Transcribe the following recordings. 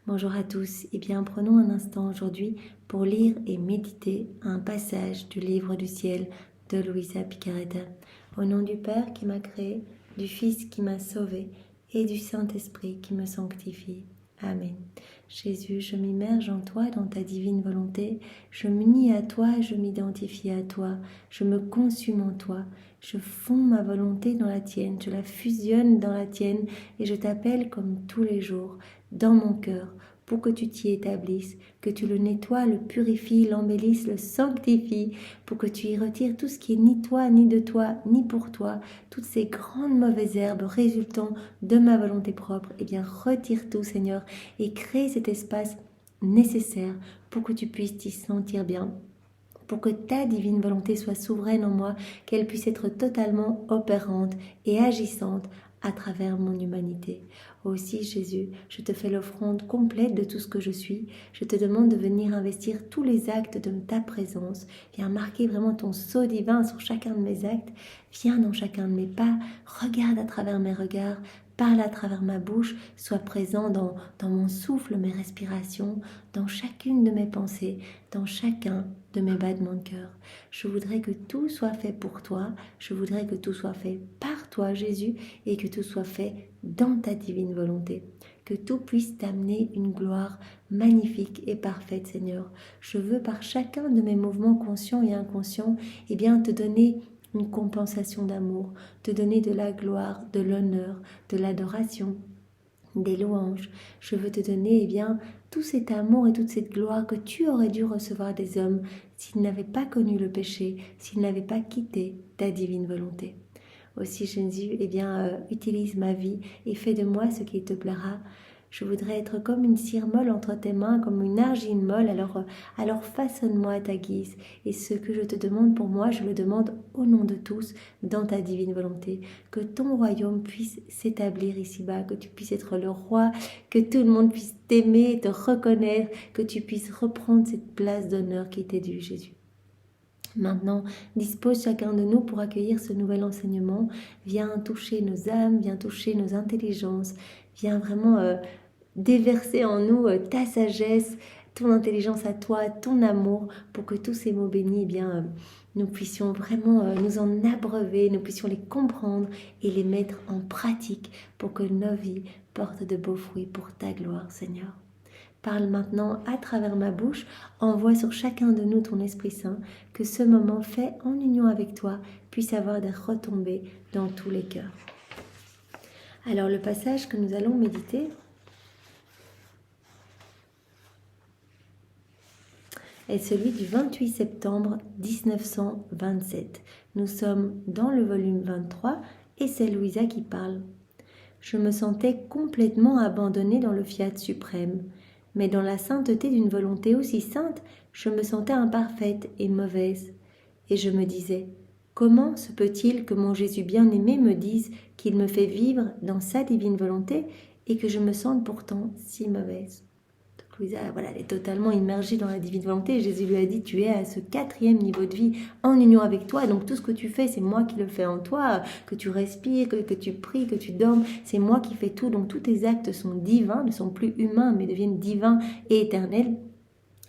Bonjour à tous, et bien prenons un instant aujourd'hui pour lire et méditer un passage du livre du ciel de Luisa Picaretta. Au nom du Père qui m'a créé, du Fils qui m'a sauvé et du Saint-Esprit qui me sanctifie. Amen. Jésus, je m'immerge en toi, dans ta divine volonté, je m'unis à toi, je m'identifie à toi, je me consume en toi, je fonds ma volonté dans la tienne, je la fusionne dans la tienne et je t'appelle comme tous les jours dans mon cœur, pour que tu t'y établisses, que tu le nettoies, le purifies, l'embellisses, le sanctifies, pour que tu y retires tout ce qui est ni toi, ni de toi, ni pour toi, toutes ces grandes mauvaises herbes résultant de ma volonté propre. Eh bien, retire tout, Seigneur, et crée cet espace nécessaire pour que tu puisses t'y sentir bien, pour que ta divine volonté soit souveraine en moi, qu'elle puisse être totalement opérante et agissante à travers mon humanité. Aussi, Jésus, je te fais l'offrande complète de tout ce que je suis. Je te demande de venir investir tous les actes de ta présence. Viens marquer vraiment ton sceau divin sur chacun de mes actes. Viens dans chacun de mes pas. Regarde à travers mes regards. Parle à travers ma bouche. Sois présent dans mon souffle, mes respirations, dans chacune de mes pensées, dans chacun de mes battements de cœur. Je voudrais que tout soit fait pour toi. Je voudrais que tout soit fait par toi, Jésus, et que tout soit fait dans ta divine volonté. Que tout puisse t'amener une gloire magnifique et parfaite, Seigneur. Je veux par chacun de mes mouvements conscients et inconscients, eh bien, te donner une compensation d'amour, te donner de la gloire, de l'honneur, de l'adoration, des louanges. Je veux te donner, eh bien, tout cet amour et toute cette gloire que tu aurais dû recevoir des hommes s'ils n'avaient pas connu le péché, s'ils n'avaient pas quitté ta divine volonté. Aussi, Jésus, eh bien, utilise ma vie et fais de moi ce qui te plaira. Je voudrais être comme une cire molle entre tes mains, comme une argile molle, alors façonne-moi à ta guise. Et ce que je te demande pour moi, je le demande au nom de tous, dans ta divine volonté. Que ton royaume puisse s'établir ici-bas, que tu puisses être le roi, que tout le monde puisse t'aimer, te reconnaître, que tu puisses reprendre cette place d'honneur qui t'est due, Jésus. Maintenant, dispose chacun de nous pour accueillir ce nouvel enseignement. Viens toucher nos âmes, viens toucher nos intelligences, viens vraiment déverser en nous ta sagesse, ton intelligence à toi, ton amour, pour que tous ces mots bénis, eh bien, nous puissions vraiment nous en abreuver, nous puissions les comprendre et les mettre en pratique pour que nos vies portent de beaux fruits pour ta gloire, Seigneur. Parle maintenant à travers ma bouche, envoie sur chacun de nous ton Esprit Saint, que ce moment fait en union avec toi puisse avoir des retombées dans tous les cœurs. Alors le passage que nous allons méditer est celui du 28 septembre 1927. Nous sommes dans le volume 23 et c'est Luisa qui parle. Je me sentais complètement abandonnée dans le fiat suprême. Mais dans la sainteté d'une volonté aussi sainte, je me sentais imparfaite et mauvaise. Et je me disais, comment se peut-il que mon Jésus bien-aimé me dise qu'il me fait vivre dans sa divine volonté et que je me sente pourtant si mauvaise? Donc Louisa, voilà, elle est totalement immergée dans la divine volonté. Et Jésus lui a dit, tu es à ce 4e niveau de vie en union avec toi. Donc tout ce que tu fais, c'est moi qui le fais en toi. Que tu respires, que tu pries, que tu dormes, c'est moi qui fais tout. Donc tous tes actes sont divins, ne sont plus humains, mais deviennent divins et éternels.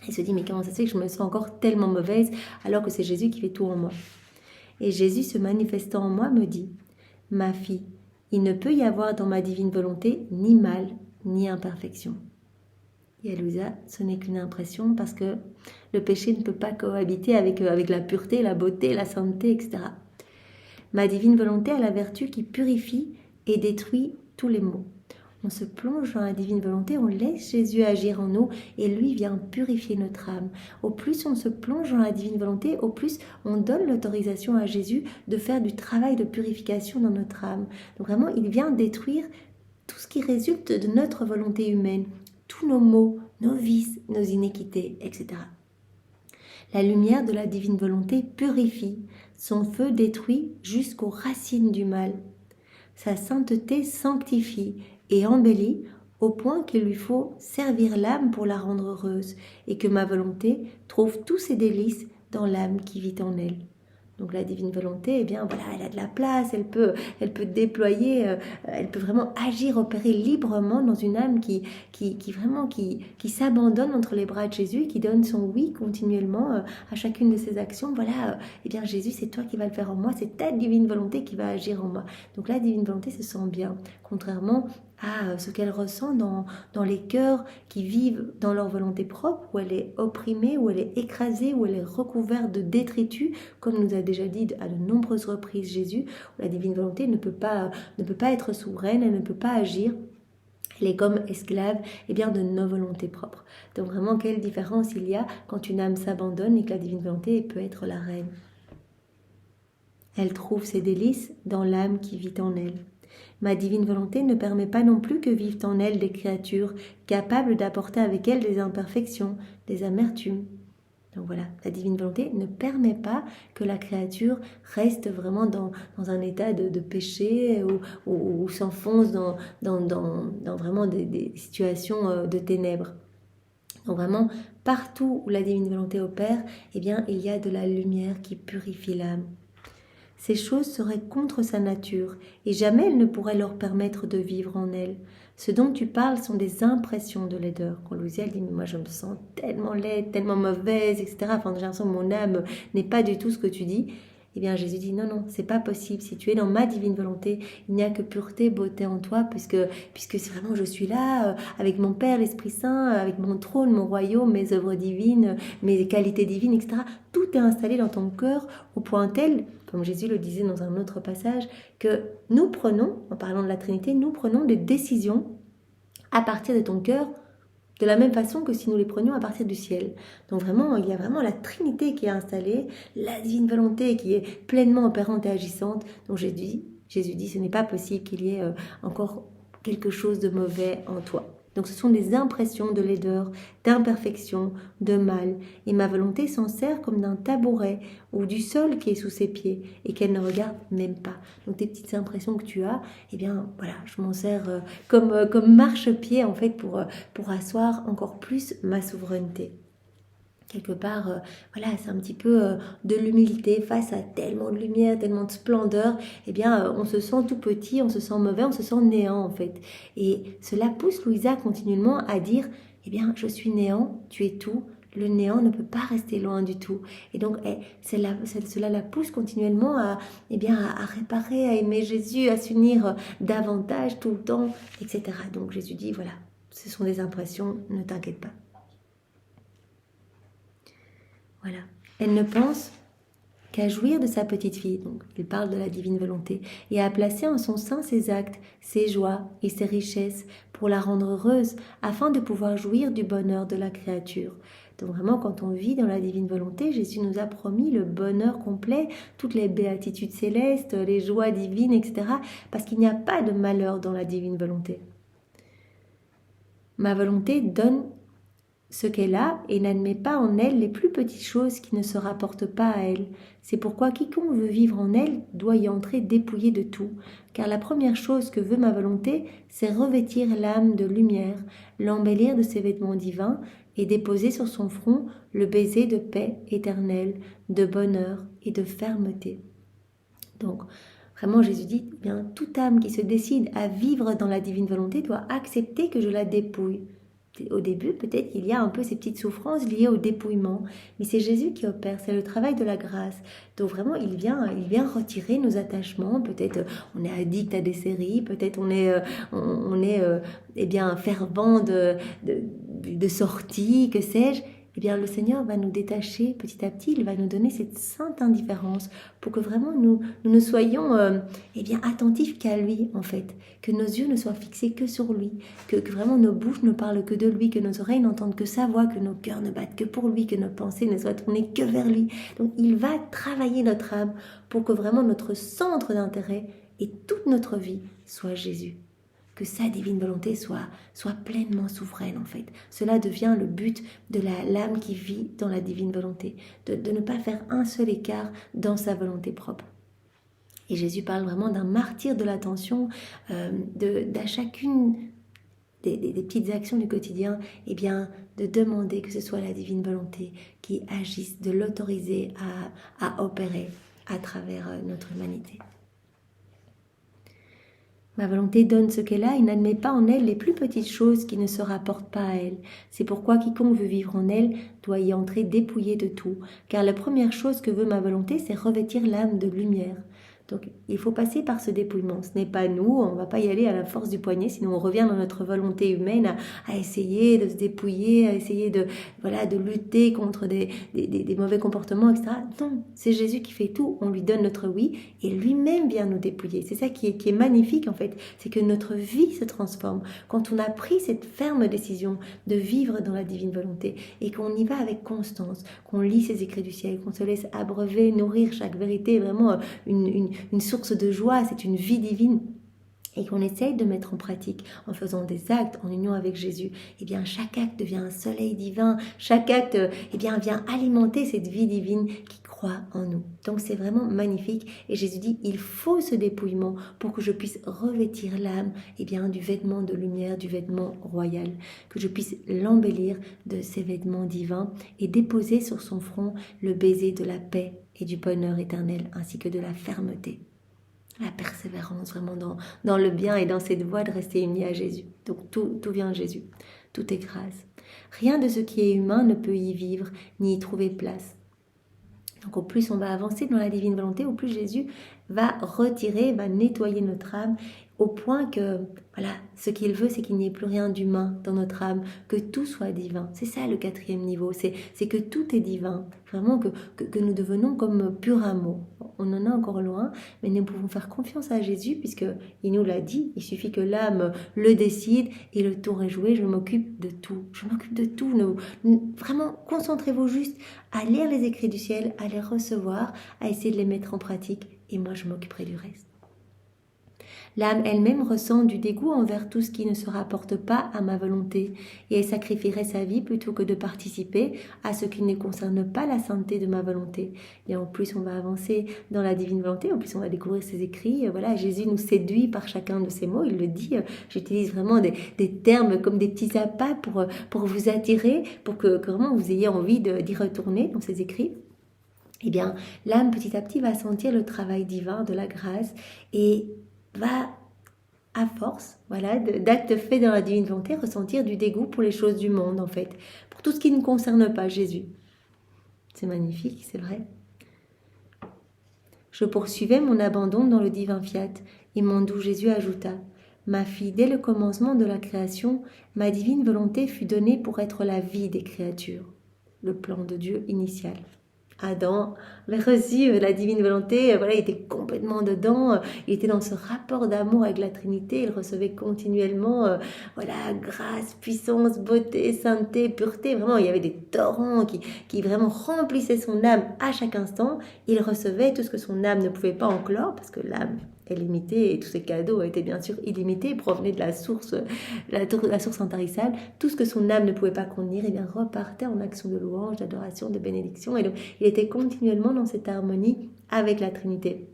Il se dit, mais comment ça se fait que je me sens encore tellement mauvaise alors que c'est Jésus qui fait tout en moi? Et Jésus, se manifestant en moi, me dit, ma fille, il ne peut y avoir dans ma divine volonté ni mal, ni imperfection. Et à Louisa, ce n'est qu'une impression parce que le péché ne peut pas cohabiter avec la pureté, la beauté, la sainteté, etc. Ma divine volonté a la vertu qui purifie et détruit tous les maux. On se plonge dans la divine volonté, on laisse Jésus agir en nous et lui vient purifier notre âme. Au plus on se plonge dans la divine volonté, au plus on donne l'autorisation à Jésus de faire du travail de purification dans notre âme. Donc vraiment, il vient détruire tout ce qui résulte de notre volonté humaine, tous nos maux, nos vices, nos iniquités, etc. La lumière de la divine volonté purifie, son feu détruit jusqu'aux racines du mal. Sa sainteté sanctifie et embellit au point qu'il lui faut servir l'âme pour la rendre heureuse et que ma volonté trouve tous ses délices dans l'âme qui vit en elle. Donc la divine volonté, eh bien voilà, elle a de la place, elle peut déployer, elle peut vraiment agir, opérer librement dans une âme qui s'abandonne entre les bras de Jésus, qui donne son oui continuellement à chacune de ses actions. Voilà, eh bien Jésus, c'est toi qui vas le faire en moi, c'est ta divine volonté qui va agir en moi. Donc la divine volonté se sent bien, contrairement à ce qu'elle ressent dans les cœurs qui vivent dans leur volonté propre, où elle est opprimée, où elle est écrasée, où elle est recouverte de détritus, comme nous a déjà dit à de nombreuses reprises Jésus, où la divine volonté ne peut pas être souveraine, elle ne peut pas agir. Elle est comme esclave bien, de nos volontés propres. Donc vraiment, quelle différence il y a quand une âme s'abandonne et que la divine volonté peut être la reine. Elle trouve ses délices dans l'âme qui vit en elle. Ma divine volonté ne permet pas non plus que vivent en elle des créatures capables d'apporter avec elles des imperfections, des amertumes. Donc voilà, la divine volonté ne permet pas que la créature reste vraiment dans un état de péché ou s'enfonce dans vraiment des situations de ténèbres. Donc vraiment, partout où la divine volonté opère, eh bien, il y a de la lumière qui purifie l'âme. Ces choses seraient contre sa nature, et jamais elle ne pourrait leur permettre de vivre en elle. Ce dont tu parles sont des impressions de laideur. Quand Louisa dit, mais moi je me sens tellement laide, tellement mauvaise, etc. Enfin, j'ai l'impression que mon âme n'est pas du tout ce que tu dis. Eh bien, Jésus dit, non, c'est pas possible. Si tu es dans ma divine volonté, il n'y a que pureté, beauté en toi, puisque c'est vraiment, je suis là, avec mon Père, l'Esprit Saint, avec mon trône, mon royaume, mes œuvres divines, mes qualités divines, etc. Tout est installé dans ton cœur au point tel, comme Jésus le disait dans un autre passage, que nous prenons, en parlant de la Trinité, nous prenons des décisions à partir de ton cœur, de la même façon que si nous les prenions à partir du ciel. Donc vraiment, il y a vraiment la Trinité qui est installée, la divine volonté qui est pleinement opérante et agissante. Donc Jésus dit, ce n'est pas possible qu'il y ait encore quelque chose de mauvais en toi. Donc ce sont des impressions de laideur, d'imperfection, de mal. Et ma volonté s'en sert comme d'un tabouret ou du sol qui est sous ses pieds et qu'elle ne regarde même pas. Donc tes petites impressions que tu as, eh bien voilà, je m'en sers comme marchepied en fait pour asseoir encore plus ma souveraineté. Quelque part, voilà, c'est un petit peu de l'humilité face à tellement de lumière, tellement de splendeur. Eh bien, on se sent tout petit, on se sent mauvais, on se sent néant en fait. Et cela pousse Louisa continuellement à dire, eh bien, je suis néant, tu es tout. Le néant ne peut pas rester loin du tout. Et donc, cela la pousse continuellement à réparer, à aimer Jésus, à s'unir davantage tout le temps, etc. Donc Jésus dit, voilà, ce sont des impressions, ne t'inquiète pas. Voilà. Elle ne pense qu'à jouir de sa petite fille, donc il parle de la divine volonté, et à placer en son sein ses actes, ses joies et ses richesses pour la rendre heureuse, afin de pouvoir jouir du bonheur de la créature. Donc vraiment, quand on vit dans la divine volonté, Jésus nous a promis le bonheur complet, toutes les béatitudes célestes, les joies divines, etc. Parce qu'il n'y a pas de malheur dans la divine volonté. Ma volonté donne ce qu'elle a et n'admet pas en elle les plus petites choses qui ne se rapportent pas à elle. C'est pourquoi quiconque veut vivre en elle doit y entrer dépouillé de tout, car la première chose que veut ma volonté, c'est revêtir l'âme de lumière, l'embellir de ses vêtements divins et déposer sur son front le baiser de paix éternelle, de bonheur et de fermeté. Donc, vraiment, Jésus dit, eh bien, toute âme qui se décide à vivre dans la divine volonté doit accepter que je la dépouille. Au début, peut-être qu'il y a un peu ces petites souffrances liées au dépouillement, mais c'est Jésus qui opère, c'est le travail de la grâce. Donc vraiment, il vient retirer nos attachements. Peut-être on est addict à des séries, peut-être on est fervent de sorties, que sais-je. Eh bien, le Seigneur va nous détacher petit à petit, il va nous donner cette sainte indifférence pour que vraiment nous ne soyons attentifs qu'à lui, en fait. Que nos yeux ne soient fixés que sur lui, que vraiment nos bouches ne parlent que de lui, que nos oreilles n'entendent que sa voix, que nos cœurs ne battent que pour lui, que nos pensées ne soient tournées que vers lui. Donc, il va travailler notre âme pour que vraiment notre centre d'intérêt et toute notre vie soit Jésus. Que sa divine volonté soit pleinement souveraine en fait. Cela devient le but de l'âme qui vit dans la divine volonté, de ne pas faire un seul écart dans sa volonté propre. Et Jésus parle vraiment d'un martyre de l'attention, d'à chacune des petites actions du quotidien, de demander que ce soit la divine volonté qui agisse, de l'autoriser à opérer. à travers notre humanité. Ma volonté donne ce qu'elle a et n'admet pas en elle les plus petites choses qui ne se rapportent pas à elle. C'est pourquoi quiconque veut vivre en elle doit y entrer dépouillé de tout. Car la première chose que veut ma volonté, c'est revêtir l'âme de lumière. Donc il faut passer par ce dépouillement. Ce n'est pas nous, on ne va pas y aller à la force du poignet, sinon on revient dans notre volonté humaine à essayer de se dépouiller, à essayer de lutter contre des mauvais comportements, etc. Non, c'est Jésus qui fait tout, on lui donne notre oui et lui-même vient nous dépouiller. C'est ça qui est magnifique en fait, c'est que notre vie se transforme quand on a pris cette ferme décision de vivre dans la divine volonté et qu'on y va avec constance, qu'on lit ces écrits du ciel, qu'on se laisse abreuver, nourrir chaque vérité, vraiment une source de joie, c'est une vie divine et qu'on essaye de mettre en pratique en faisant des actes en union avec Jésus, eh bien chaque acte devient un soleil divin, chaque acte vient alimenter cette vie divine qui croit en nous. Donc c'est vraiment magnifique et Jésus dit il faut ce dépouillement pour que je puisse revêtir l'âme du vêtement de lumière, du vêtement royal, que je puisse l'embellir de ces vêtements divins et déposer sur son front le baiser de la paix et du bonheur éternel ainsi que de la fermeté. La persévérance vraiment dans le bien et dans cette voie de rester unis à Jésus. Donc tout vient de Jésus, tout est grâce. Rien de ce qui est humain ne peut y vivre ni y trouver place. Donc au plus on va avancer dans la divine volonté, au plus Jésus va retirer, va nettoyer notre âme au point que, ce qu'il veut, c'est qu'il n'y ait plus rien d'humain dans notre âme, que tout soit divin. C'est ça le 4e niveau, c'est que tout est divin. Vraiment que nous devenons comme pur amour. On en est encore loin, mais nous pouvons faire confiance à Jésus puisqu'il nous l'a dit. Il suffit que l'âme le décide et le tour est joué. Je m'occupe de tout. Je m'occupe de tout. Vraiment, concentrez-vous juste à lire les écrits du ciel, à les recevoir, à essayer de les mettre en pratique. Et moi, je m'occuperai du reste. L'âme elle-même ressent du dégoût envers tout ce qui ne se rapporte pas à ma volonté et elle sacrifierait sa vie plutôt que de participer à ce qui ne concerne pas la sainteté de ma volonté. Et en plus, on va avancer dans la divine volonté, en plus on va découvrir ses écrits. Jésus nous séduit par chacun de ses mots, il le dit, j'utilise vraiment des termes comme des petits appâts pour vous attirer, pour que vraiment vous ayez envie d'y retourner dans ses écrits. Eh bien, l'âme petit à petit va sentir le travail divin de la grâce et va, à force d'actes faits dans la divine volonté, ressentir du dégoût pour les choses du monde, en fait, pour tout ce qui ne concerne pas Jésus. C'est magnifique, c'est vrai. Je poursuivais mon abandon dans le divin fiat, et mon doux Jésus ajouta « Ma fille, dès le commencement de la création, ma divine volonté fut donnée pour être la vie des créatures. » Le plan de Dieu initial. Adam avait reçu la divine volonté, il était complètement dedans, il était dans ce rapport d'amour avec la Trinité, il recevait continuellement grâce, puissance, beauté, sainteté, pureté, vraiment il y avait des torrents qui vraiment remplissaient son âme à chaque instant, il recevait tout ce que son âme ne pouvait pas enclore, parce que l'âme est limitée et tous ces cadeaux étaient bien sûr illimités, provenaient de la source intarissable, tout ce que son âme ne pouvait pas contenir, repartait en action de louange, d'adoration, de bénédiction, et donc il était continuellement dans cette harmonie avec la Trinité.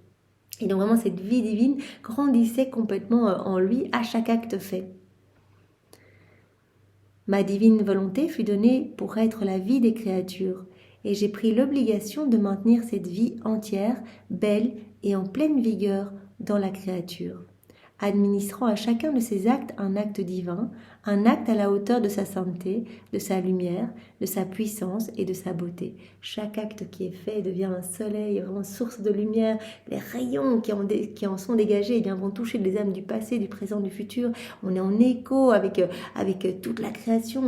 Et donc vraiment cette vie divine grandissait complètement en lui à chaque acte fait. Ma divine volonté fut donnée pour être la vie des créatures, et j'ai pris l'obligation de maintenir cette vie entière, belle et en pleine vigueur dans la créature, administrant à chacun de ses actes un acte divin, un acte à la hauteur de sa sainteté, de sa lumière, de sa puissance et de sa beauté. Chaque acte qui est fait devient un soleil, vraiment source de lumière. Les rayons qui en sont dégagés vont toucher les âmes du passé, du présent, du futur. On est en écho avec toute la création.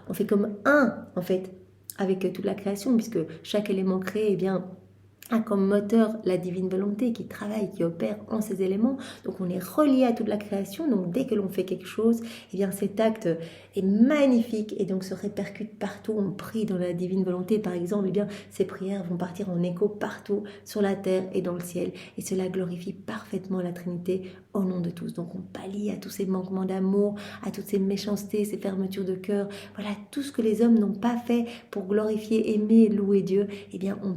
On fait comme un, en fait, avec toute la création, puisque chaque élément créé a comme moteur la divine volonté qui travaille, qui opère en ces éléments. Donc on est relié à toute la création. Donc dès que l'on fait quelque chose, cet acte est magnifique et donc se répercute partout. On prie dans la divine volonté, par exemple, ces prières vont partir en écho partout sur la terre et dans le ciel. Et cela glorifie parfaitement la Trinité au nom de tous. Donc on pallie à tous ces manquements d'amour, à toutes ces méchancetés, ces fermetures de cœur. Tout ce que les hommes n'ont pas fait pour glorifier, aimer, louer Dieu, on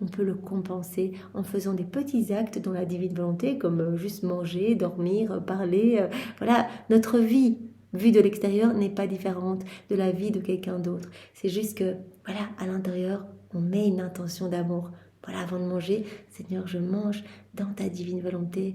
peut le compenser en faisant des petits actes dans la divine volonté, comme juste manger, dormir, parler. Notre vie, vue de l'extérieur, n'est pas différente de la vie de quelqu'un d'autre. C'est juste que, à l'intérieur, on met une intention d'amour Voilà, avant de manger, Seigneur, je mange dans ta divine volonté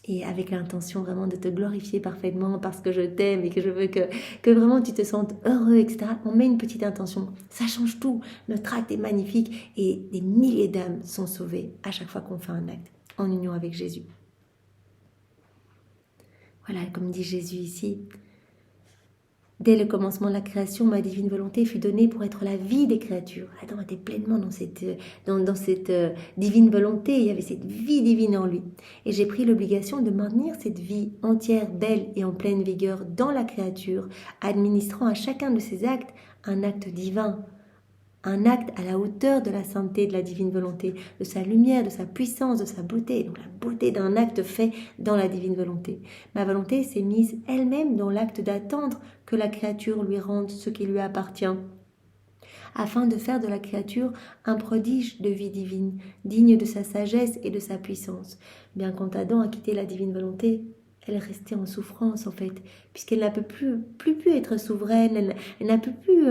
et avec l'intention vraiment de te glorifier parfaitement parce que je t'aime et que je veux que vraiment tu te sentes heureux, etc. On met une petite intention, ça change tout. Notre acte est magnifique et des milliers d'âmes sont sauvées à chaque fois qu'on fait un acte en union avec Jésus. Voilà, comme dit Jésus ici, dès le commencement de la création, ma divine volonté fut donnée pour être la vie des créatures. Adam était pleinement dans cette divine volonté, il y avait cette vie divine en lui. Et j'ai pris l'obligation de maintenir cette vie entière, belle et en pleine vigueur dans la créature, administrant à chacun de ses actes un acte divin, un acte à la hauteur de la sainteté de la divine volonté, de sa lumière, de sa puissance, de sa beauté, donc la beauté d'un acte fait dans la divine volonté. Ma volonté s'est mise elle-même dans l'acte d'attendre que la créature lui rende ce qui lui appartient, afin de faire de la créature un prodige de vie divine, digne de sa sagesse et de sa puissance. Bien quand Adam a quitté la divine volonté, elle est restée en souffrance en fait, puisqu'elle n'a plus pu être souveraine, elle n'a plus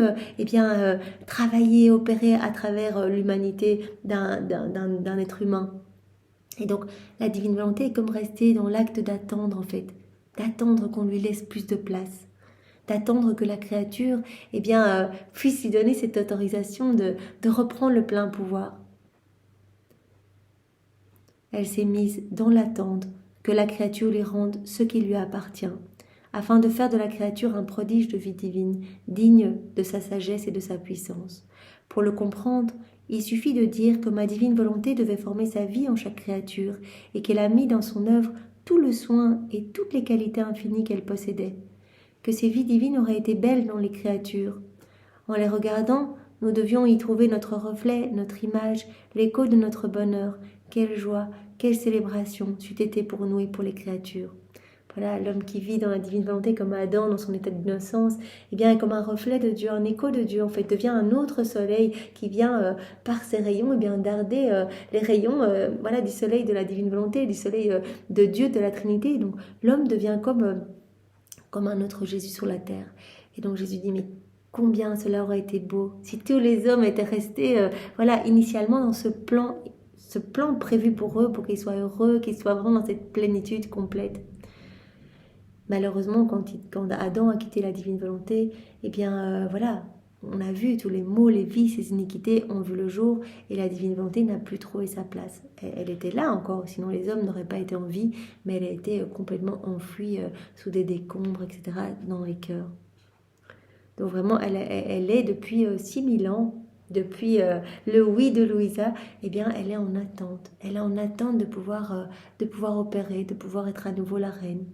travailler, opérer à travers l'humanité d'un être humain. Et donc la divine volonté est comme restée dans l'acte d'attendre en fait, d'attendre qu'on lui laisse plus de place, d'attendre que la créature puisse lui donner cette autorisation de reprendre le plein pouvoir. Elle s'est mise dans l'attente que la créature lui rende ce qui lui appartient, afin de faire de la créature un prodige de vie divine, digne de sa sagesse et de sa puissance. Pour le comprendre, il suffit de dire que ma divine volonté devait former sa vie en chaque créature et qu'elle a mis dans son œuvre tout le soin et toutes les qualités infinies qu'elle possédait. Que ces vies divines auraient été belles dans les créatures. En les regardant, nous devions y trouver notre reflet, notre image, l'écho de notre bonheur. Quelle joie, quelle célébration c'eût été pour nous et pour les créatures. Voilà, l'homme qui vit dans la divine volonté comme Adam dans son état d'innocence, est comme un reflet de Dieu, un écho de Dieu, en fait, devient un autre soleil qui vient par ses rayons darder les rayons du soleil de la divine volonté, du soleil de Dieu, de la Trinité. Donc l'homme devient comme un autre Jésus sur la terre. Et donc Jésus dit, mais combien cela aurait été beau si tous les hommes étaient restés initialement dans ce plan prévu pour eux, pour qu'ils soient heureux, qu'ils soient vraiment dans cette plénitude complète. Malheureusement, quand Adam a quitté la divine volonté, on a vu tous les maux, les vices, les iniquités ont vu le jour et la divine volonté n'a plus trouvé sa place. Elle était là encore, sinon les hommes n'auraient pas été en vie, mais elle a été complètement enfouie sous des décombres, etc., dans les cœurs. Donc vraiment, elle est depuis 6000 ans, depuis le oui de Louisa, elle est en attente. Elle est en attente de pouvoir opérer, de pouvoir être à nouveau la reine.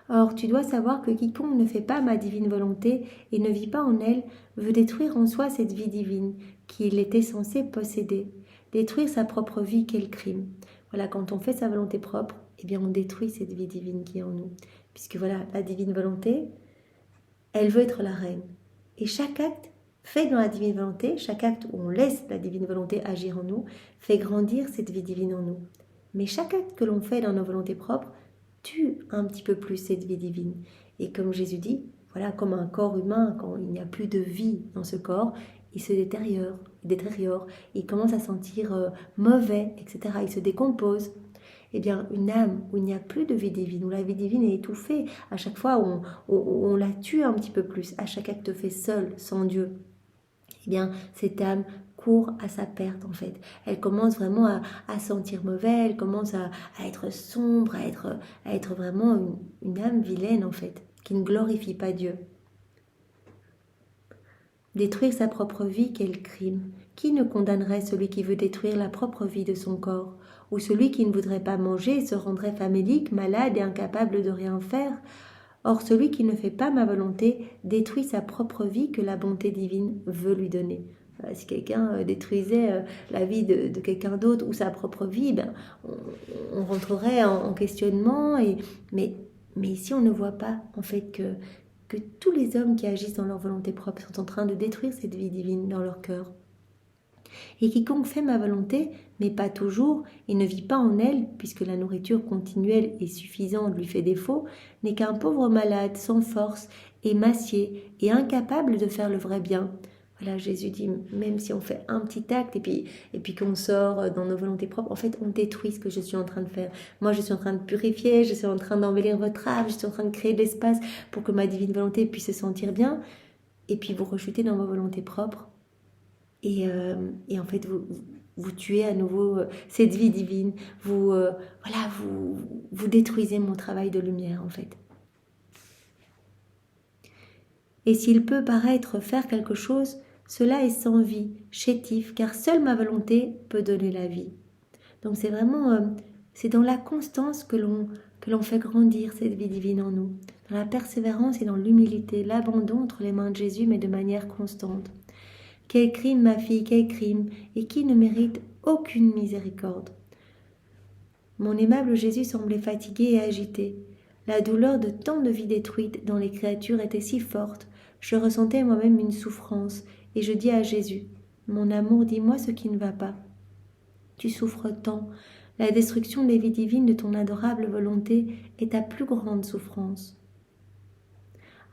Or, tu dois savoir que quiconque ne fait pas ma divine volonté et ne vit pas en elle, veut détruire en soi cette vie divine qu'il était censé posséder. Détruire sa propre vie, quel crime. Voilà, quand on fait sa volonté propre, on détruit cette vie divine qui est en nous. Puisque la divine volonté, elle veut être la reine. Et chaque acte fait dans la divine volonté, chaque acte où on laisse la divine volonté agir en nous, fait grandir cette vie divine en nous. Mais chaque acte que l'on fait dans nos volontés propres, tue un petit peu plus cette vie divine. Et comme Jésus dit, comme un corps humain, quand il n'y a plus de vie dans ce corps, il se détériore, il commence à sentir mauvais, etc. Il se décompose. Une âme où il n'y a plus de vie divine, où la vie divine est étouffée, à chaque fois où on la tue un petit peu plus, à chaque acte fait seul, sans Dieu, cette âme court à sa perte en fait. Elle commence vraiment à sentir mauvais, elle commence à être sombre, à être vraiment une âme vilaine en fait, qui ne glorifie pas Dieu. Détruire sa propre vie, quel crime! Qui ne condamnerait celui qui veut détruire la propre vie de son corps? Ou celui qui ne voudrait pas manger et se rendrait famélique, malade et incapable de rien faire? Or, celui qui ne fait pas ma volonté détruit sa propre vie que la bonté divine veut lui donner. Si quelqu'un détruisait la vie de quelqu'un d'autre ou sa propre vie, on rentrerait en questionnement. Mais ici, on ne voit pas en fait que tous les hommes qui agissent dans leur volonté propre sont en train de détruire cette vie divine dans leur cœur. Et quiconque fait ma volonté, mais pas toujours, et ne vit pas en elle, puisque la nourriture continuelle et suffisante lui fait défaut, n'est qu'un pauvre malade, sans force, émacié et incapable de faire le vrai bien. Voilà, Jésus dit, même si on fait un petit acte et puis qu'on sort dans nos volontés propres, en fait, on détruit ce que je suis en train de faire. Moi, je suis en train de purifier, je suis en train d'embellir votre âme, je suis en train de créer de l'espace pour que ma divine volonté puisse se sentir bien. Et puis, vous rechutez dans vos volontés propres. Et en fait, vous tuez à nouveau cette vie divine. Vous détruisez mon travail de lumière, en fait. Et s'il peut paraître faire quelque chose, cela est sans vie, chétif, car seule ma volonté peut donner la vie. Donc c'est vraiment, c'est dans la constance que l'on fait grandir cette vie divine en nous. Dans la persévérance et dans l'humilité, l'abandon entre les mains de Jésus, mais de manière constante. Quel crime, ma fille, quel crime, et qui ne mérite aucune miséricorde. Mon aimable Jésus semblait fatigué et agité. La douleur de tant de vies détruites dans les créatures était si forte, je ressentais moi-même une souffrance, et je dis à Jésus, « Mon amour, dis-moi ce qui ne va pas. Tu souffres tant, la destruction des vies divines de ton adorable volonté est ta plus grande souffrance.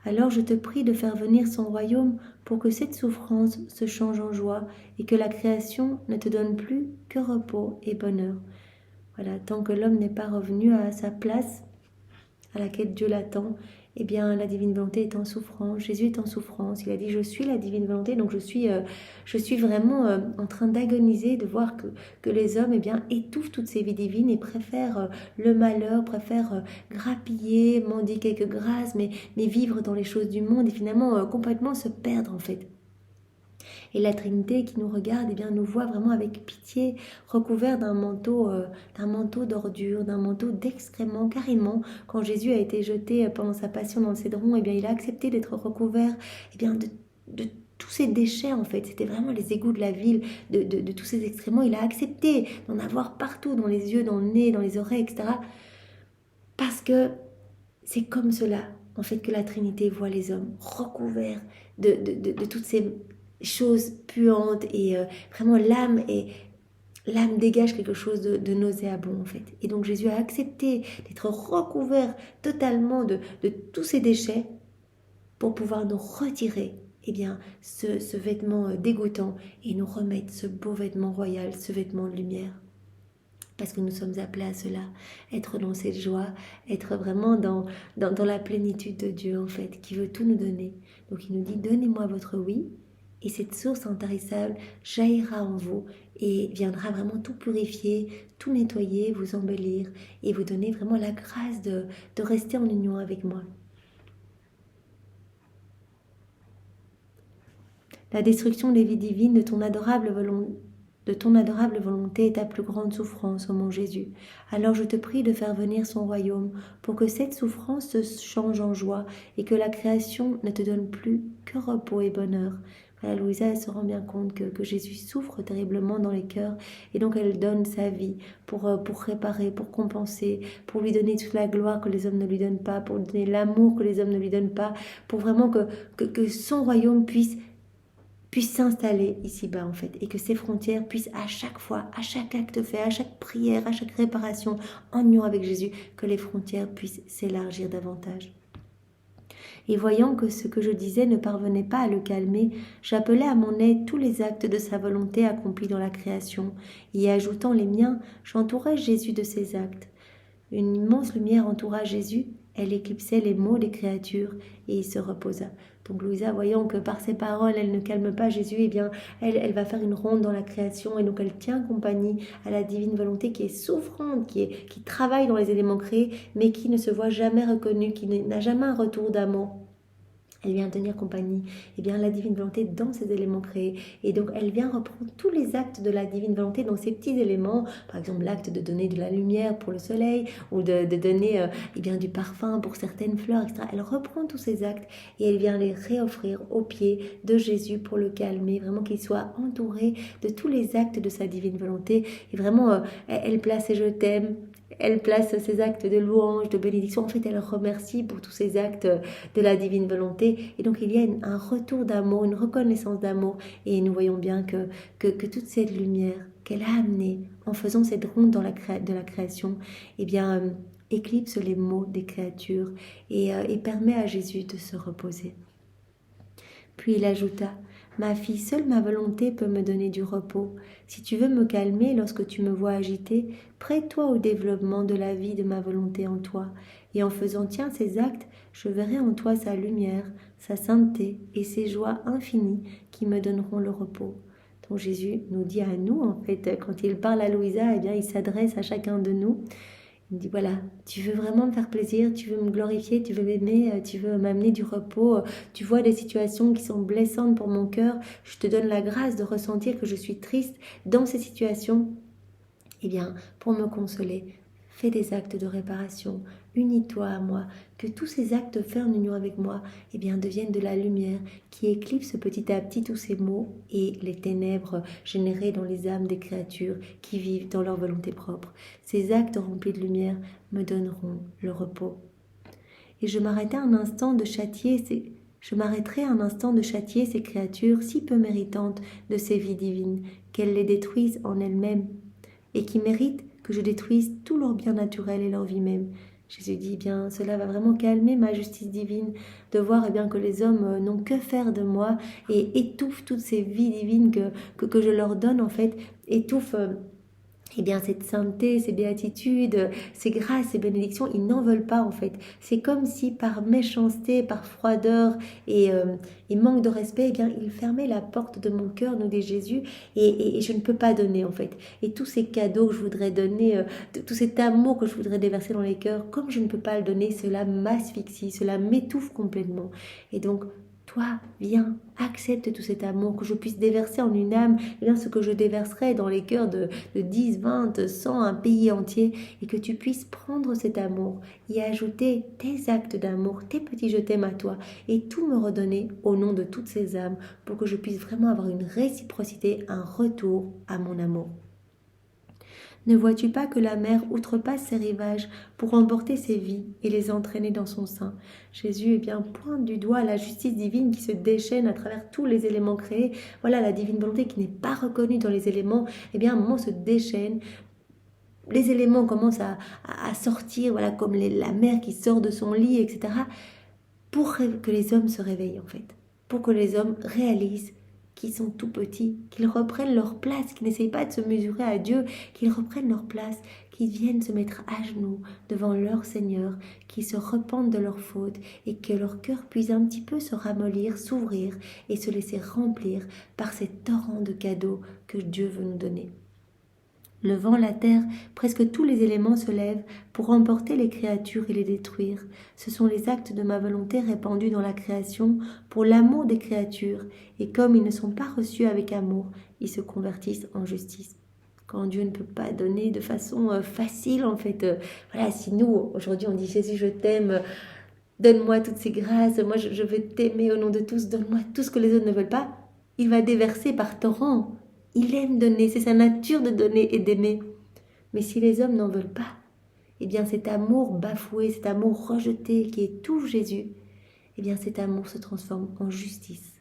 Alors je te prie de faire venir son royaume pour que cette souffrance se change en joie et que la création ne te donne plus que repos et bonheur. » Voilà, tant que l'homme n'est pas revenu à sa place à laquelle Dieu l'attend, eh bien la divine volonté est en souffrance, Jésus est en souffrance. Il a dit, je suis la divine volonté, donc je suis vraiment en train d'agoniser, de voir que les hommes étouffent toutes ces vies divines et préfèrent le malheur, préfèrent grappiller, mendier quelques grâces, mais vivre dans les choses du monde et finalement complètement se perdre en fait. Et la Trinité qui nous regarde, nous voit vraiment avec pitié, recouvert d'un manteau d'ordure, d'un manteau d'excréments, carrément. Quand Jésus a été jeté pendant sa passion dans le cédron, il a accepté d'être recouvert de tous ces déchets en fait. C'était vraiment les égouts de la ville, de tous ces excréments. Il a accepté d'en avoir partout, dans les yeux, dans le nez, dans les oreilles, etc. Parce que c'est comme cela, en fait, que la Trinité voit les hommes recouverts de toutes ces choses puantes et vraiment l'âme dégage quelque chose de nauséabond en fait. Et donc Jésus a accepté d'être recouvert totalement de tous ces déchets pour pouvoir nous retirer ce vêtement dégoûtant et nous remettre ce beau vêtement royal, ce vêtement de lumière. Parce que nous sommes appelés à cela, être dans cette joie, être vraiment dans la plénitude de Dieu en fait, qui veut tout nous donner. Donc il nous dit, donnez-moi votre oui, et cette source intarissable jaillira en vous et viendra vraiment tout purifier, tout nettoyer, vous embellir et vous donner vraiment la grâce de rester en union avec moi. La destruction des vies divines de ton adorable volonté est ta plus grande souffrance, ô mon Jésus. Alors je te prie de faire venir son royaume pour que cette souffrance se change en joie et que la création ne te donne plus que repos et bonheur. Voilà, Louisa, elle se rend bien compte que Jésus souffre terriblement dans les cœurs et donc elle donne sa vie pour réparer, pour compenser, pour lui donner toute la gloire que les hommes ne lui donnent pas, pour lui donner l'amour que les hommes ne lui donnent pas, pour vraiment que son royaume puisse s'installer ici-bas en fait et que ces frontières puissent à chaque fois, à chaque acte fait, à chaque prière, à chaque réparation en union avec Jésus, que les frontières puissent s'élargir davantage. Et voyant que ce que je disais ne parvenait pas à le calmer, j'appelais à mon aide tous les actes de sa volonté accomplis dans la création, et ajoutant les miens, j'entourais Jésus de ces actes. Une immense lumière entoura Jésus, elle éclipsait les maux des créatures, et il se reposa. Donc Louisa, voyant que par ses paroles, elle ne calme pas Jésus, elle va faire une ronde dans la création, et donc elle tient compagnie à la divine volonté qui est souffrante, qui travaille dans les éléments créés, mais qui ne se voit jamais reconnue, qui n'a jamais un retour d'amour. Elle vient tenir compagnie, la divine volonté dans ces éléments créés. Et donc, elle vient reprendre tous les actes de la divine volonté dans ces petits éléments. Par exemple, l'acte de donner de la lumière pour le soleil ou de donner du parfum pour certaines fleurs, etc. Elle reprend tous ces actes et elle vient les réoffrir aux pieds de Jésus pour le calmer, vraiment qu'il soit entouré de tous les actes de sa divine volonté. Et vraiment, elle place et je t'aime. Elle place ses actes de louange, de bénédiction. En fait, elle remercie pour tous ces actes de la divine volonté. Et donc, il y a un retour d'amour, une reconnaissance d'amour. Et nous voyons bien que toute cette lumière qu'elle a amenée en faisant cette ronde de la création, éclipse les maux des créatures et permet à Jésus de se reposer. Puis il ajouta, Ma fille, seule ma volonté peut me donner du repos. Si tu veux me calmer lorsque tu me vois agitée, prête-toi au développement de la vie de ma volonté en toi. Et en faisant tien ces actes, je verrai en toi sa lumière, sa sainteté et ses joies infinies qui me donneront le repos. Donc Jésus nous dit à nous, en fait, quand il parle à Louisa, eh bien, il s'adresse à chacun de nous. Il me dit, voilà, tu veux vraiment me faire plaisir, tu veux me glorifier, tu veux m'aimer, tu veux m'amener du repos, tu vois des situations qui sont blessantes pour mon cœur, je te donne la grâce de ressentir que je suis triste dans ces situations. Eh bien, pour me consoler, fais des actes de réparation, unis-toi à moi, que tous ces actes faits en union avec moi, eh bien, deviennent de la lumière qui éclipse petit à petit tous ces maux et les ténèbres générées dans les âmes des créatures qui vivent dans leur volonté propre. Ces actes remplis de lumière me donneront le repos. Et je m'arrêterai un instant de châtier ces créatures si peu méritantes de ces vies divines, qu'elles les détruisent en elles-mêmes et qui méritent que je détruise tout leur bien naturel et leur vie même. Jésus dit, bien, cela va vraiment calmer ma justice divine, de voir bien, que les hommes n'ont que faire de moi et étouffent toutes ces vies divines que je leur donne, en fait, étouffent bien, cette sainteté, ces béatitudes, ces grâces, ces bénédictions, ils n'en veulent pas, en fait. C'est comme si par méchanceté, par froideur et manque de respect, bien, ils fermaient la porte de mon cœur, nous dit Jésus, et je ne peux pas donner, en fait. Et tous ces cadeaux que je voudrais donner, tout cet amour que je voudrais déverser dans les cœurs, comme je ne peux pas le donner, cela m'asphyxie, cela m'étouffe complètement. Et donc, toi, viens, accepte tout cet amour, que je puisse déverser en une âme, et bien ce que je déverserai dans les cœurs de 10, 20, 100, un pays entier, et que tu puisses prendre cet amour, y ajouter tes actes d'amour, tes petits je t'aime à toi, et tout me redonner au nom de toutes ces âmes, pour que je puisse vraiment avoir une réciprocité, un retour à mon amour. Ne vois-tu pas que la mer outrepasse ses rivages pour emporter ses vies et les entraîner dans son sein? Jésus pointe du doigt la justice divine qui se déchaîne à travers tous les éléments créés. Voilà, la divine volonté qui n'est pas reconnue dans les éléments, à un moment se déchaîne. Les éléments commencent à sortir, voilà, comme la mer qui sort de son lit, etc. Pour que les hommes se réveillent, en fait. Pour que les hommes réalisent qu'ils sont tout petits, qu'ils reprennent leur place, qu'ils n'essayent pas de se mesurer à Dieu, qu'ils reprennent leur place, qu'ils viennent se mettre à genoux devant leur Seigneur, qu'ils se repentent de leurs fautes et que leur cœur puisse un petit peu se ramollir, s'ouvrir et se laisser remplir par ces torrents de cadeaux que Dieu veut nous donner. Le vent, la terre, presque tous les éléments se lèvent pour emporter les créatures et les détruire. Ce sont les actes de ma volonté répandus dans la création pour l'amour des créatures, et comme ils ne sont pas reçus avec amour, ils se convertissent en justice. Quand Dieu ne peut pas donner de façon facile, en fait, voilà, si nous, aujourd'hui, on dit « Jésus, je t'aime », donne-moi toutes ces grâces, moi je veux t'aimer au nom de tous, donne-moi tout ce que les autres ne veulent pas, il va déverser par torrent. Il aime donner, c'est sa nature de donner et d'aimer. Mais si les hommes n'en veulent pas, cet amour bafoué, cet amour rejeté qui étouffe Jésus, cet amour se transforme en justice.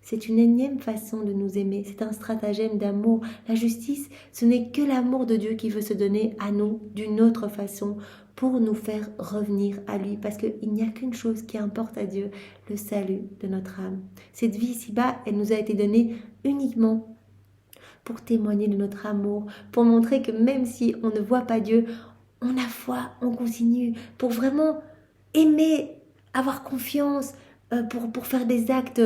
C'est une énième façon de nous aimer, c'est un stratagème d'amour. La justice, ce n'est que l'amour de Dieu qui veut se donner à nous d'une autre façon pour nous faire revenir à lui, parce qu'il n'y a qu'une chose qui importe à Dieu, le salut de notre âme. Cette vie ici-bas, elle nous a été donnée uniquement pour témoigner de notre amour, pour montrer que même si on ne voit pas Dieu, on a foi, on continue, pour vraiment aimer, avoir confiance, pour faire des actes,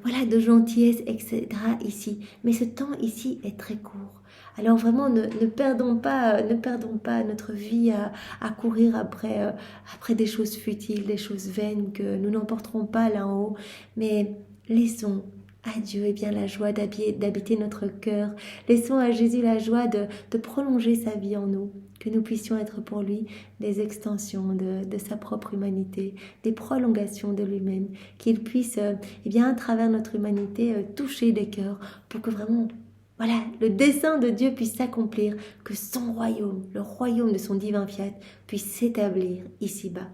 voilà, de gentillesse, etc. ici. Mais ce temps ici est très court. Alors vraiment, ne perdons pas notre vie à courir après des choses futiles, des choses vaines que nous n'emporterons pas là-haut, mais laissons à Dieu la joie d'habiter notre cœur. Laissons à Jésus la joie de prolonger sa vie en nous, que nous puissions être pour lui des extensions de sa propre humanité, des prolongations de lui-même, qu'il puisse à travers notre humanité toucher des cœurs pour que vraiment voilà, le dessein de Dieu puisse s'accomplir, que son royaume, le royaume de son divin fiat, puisse s'établir ici-bas.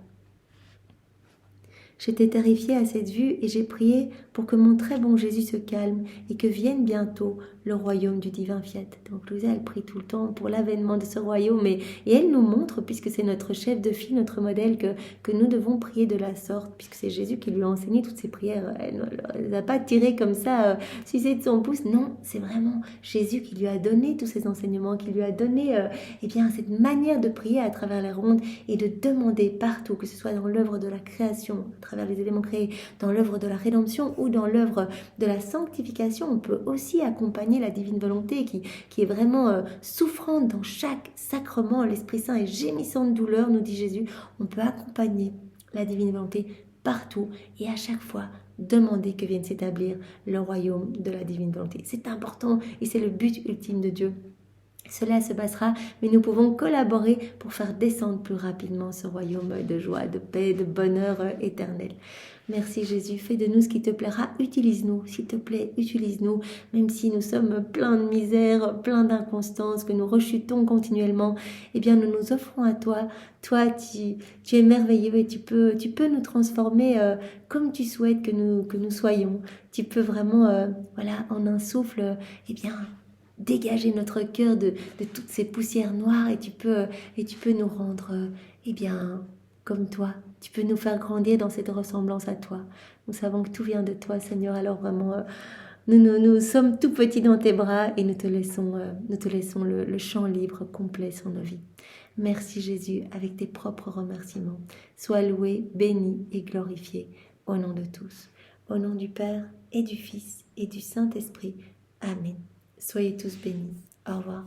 J'étais terrifiée à cette vue et j'ai prié pour que mon très bon Jésus se calme et que vienne bientôt le royaume du divin fiat. Donc Louisa, elle prie tout le temps pour l'avènement de ce royaume et elle nous montre, puisque c'est notre chef de file, notre modèle, que nous devons prier de la sorte, puisque c'est Jésus qui lui a enseigné toutes ces prières. Elle ne les a pas tirées comme ça, sucées de son pouce. Non, c'est vraiment Jésus qui lui a donné tous ces enseignements, qui lui a donné cette manière de prier à travers les rondes et de demander partout, que ce soit dans l'œuvre de la création, à travers les éléments créés, dans l'œuvre de la rédemption ou dans l'œuvre de la sanctification. On peut aussi accompagner la divine volonté qui est vraiment souffrante dans chaque sacrement. L'Esprit Saint est gémissant de douleur, nous dit Jésus. On peut accompagner la divine volonté partout et à chaque fois demander que vienne s'établir le royaume de la divine volonté. C'est important et c'est le but ultime de Dieu. Cela se passera, mais nous pouvons collaborer pour faire descendre plus rapidement ce royaume de joie, de paix, de bonheur éternel. Merci Jésus, fais de nous ce qui te plaira, utilise-nous, s'il te plaît, utilise-nous, même si nous sommes pleins de misère, pleins d'inconstance, que nous rechutons continuellement, eh bien nous nous offrons à toi. Toi, tu es merveilleux et tu peux nous transformer comme tu souhaites que nous soyons. Tu peux vraiment, en un souffle, dégager notre cœur de toutes ces poussières noires et tu peux nous rendre comme toi. Tu peux nous faire grandir dans cette ressemblance à toi. Nous savons que tout vient de toi, Seigneur. Alors vraiment, nous sommes tout petits dans tes bras et nous te laissons le champ libre complet sur nos vies. Merci Jésus, avec tes propres remerciements. Sois loué, béni et glorifié au nom de tous. Au nom du Père et du Fils et du Saint-Esprit. Amen. Soyez tous bénis. Au revoir.